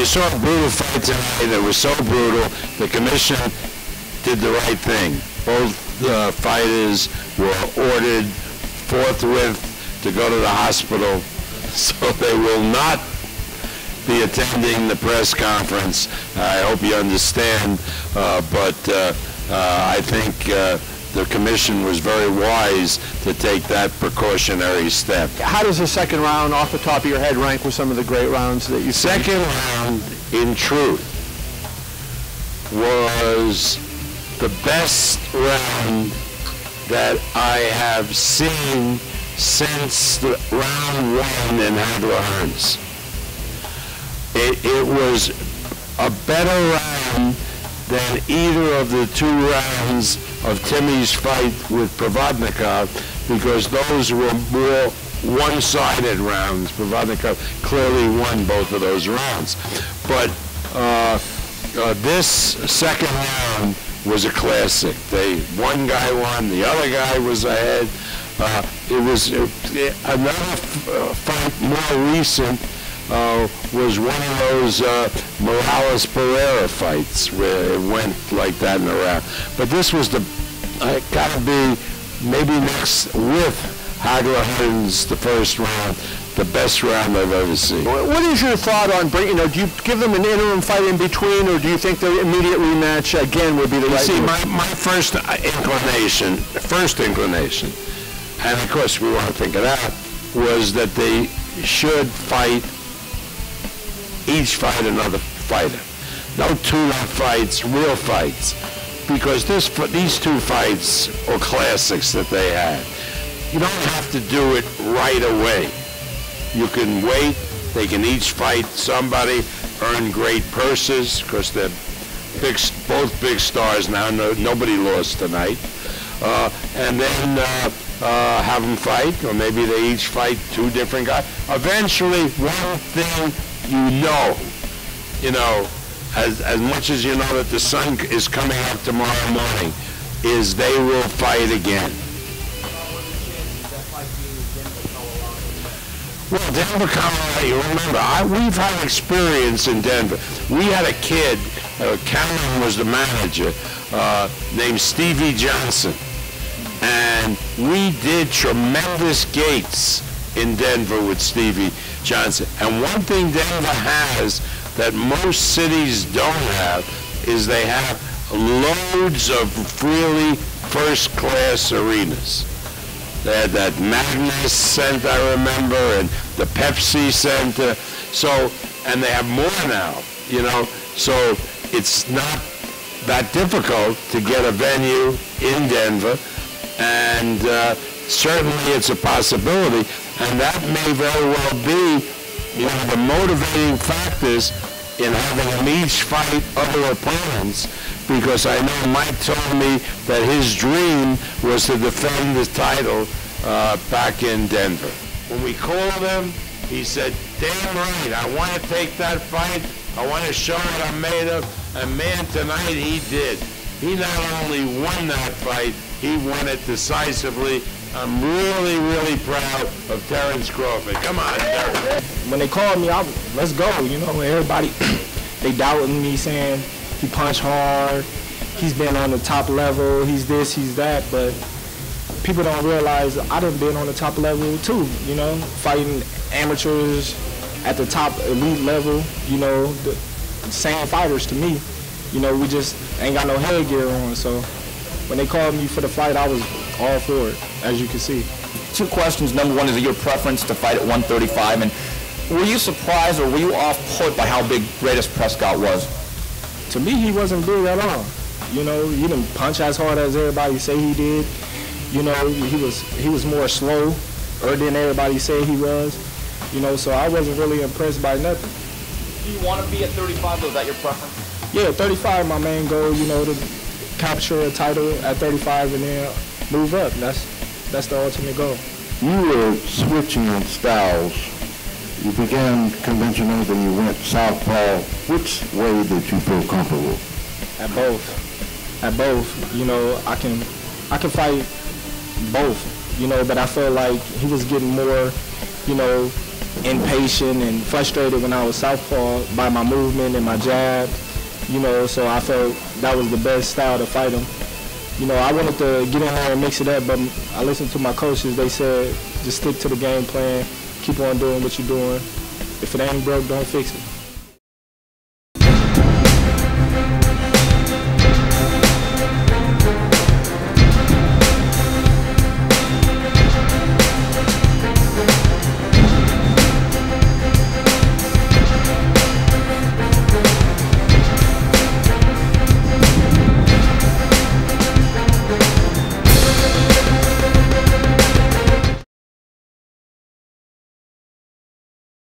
saw a brutal fight tonight that was so brutal. The commission did the right thing. Both fighters were ordered forthwith to go to the hospital, so they will not be attending the press conference. I hope you understand, but I think the commission was very wise to take that precautionary step. How does the second round, off the top of your head, rank with some of the great rounds that you've seen? Second round, in truth, was the best round that I have seen since round one in Hagler Hearns. It was a better round than either of the two rounds of Timmy's fight with Provodnikov, because those were more one-sided rounds. Provodnikov clearly won both of those rounds. But this second round was a classic. One guy won, the other guy was ahead. It was another fight more recent. Was one of those Morales-Pereira fights where it went like that in a round. But this was got to be maybe next with Hagler Hearns, the first round, the best round I've ever seen. What is your thought on breaking? Do you give them an interim fight in between, or do you think the immediate rematch again would be the right? See, my first inclination, and of course we want to think it out, was that they should each fight another fighter. No tune-up fights, real fights, because these two fights are classics that they had. You don't have to do it right away. You can wait. They can each fight somebody, earn great purses, because they're both big stars now. Nobody lost tonight. And then have them fight, or maybe they each fight two different guys. Eventually, one thing you know, as much as you know that the sun is coming up tomorrow morning, is they will fight again. Well, Denver, Colorado, you remember, we've had experience in Denver. We had a kid, Cameron was the manager, named Stevie Johnson. And we did tremendous gates in Denver with Stevie Johnson. And one thing Denver has that most cities don't have is they have loads of really first-class arenas. They had that Magnus Center, I remember, and the Pepsi Center. So, and they have more now, you know. So it's not that difficult to get a venue in Denver. And certainly it's a possibility, and that may very well be, you know, the motivating factors in having them each fight other opponents, because I know Mike told me that his dream was to defend the title back in Denver. When we called him, he said, damn right, I want to take that fight, I want to show what I'm made of, and man, tonight he did. He not only won that fight, he won it decisively. I'm really, really proud of Terence Crawford. Come on, Terence. When they called me, let's go. You know, everybody, they doubting me, saying he punched hard, he's been on the top level, he's this, he's that, but people don't realize I done been on the top level too, you know, fighting amateurs at the top elite level, you know, the same fighters to me. You know, we just ain't got no headgear on, so when they called me for the fight, I was all for it, as you can see. Two questions. Number one, is it your preference to fight at 135? And were you surprised or were you off-put by how big Greatest Prescott was? To me, he wasn't big at all. You know, he didn't punch as hard as everybody say he did. You know, he was more slow than everybody said he was. You know, so I wasn't really impressed by nothing. Do you want to be at 35, or is that your preference? Yeah, 35 my main goal, you know, to capture a title at 35 and then move up. That's the ultimate goal. You were switching styles. You began conventional, then you went southpaw. Which way did you feel comfortable? At both. At both. You know, I can fight both, you know, but I felt like he was getting more, you know, impatient and frustrated when I was southpaw by my movement and my jab. You know, so I felt that was the best style to fight him. You know, I wanted to get in there and mix it up, but I listened to my coaches. They said, just stick to the game plan, keep on doing what you're doing. If it ain't broke, don't fix it.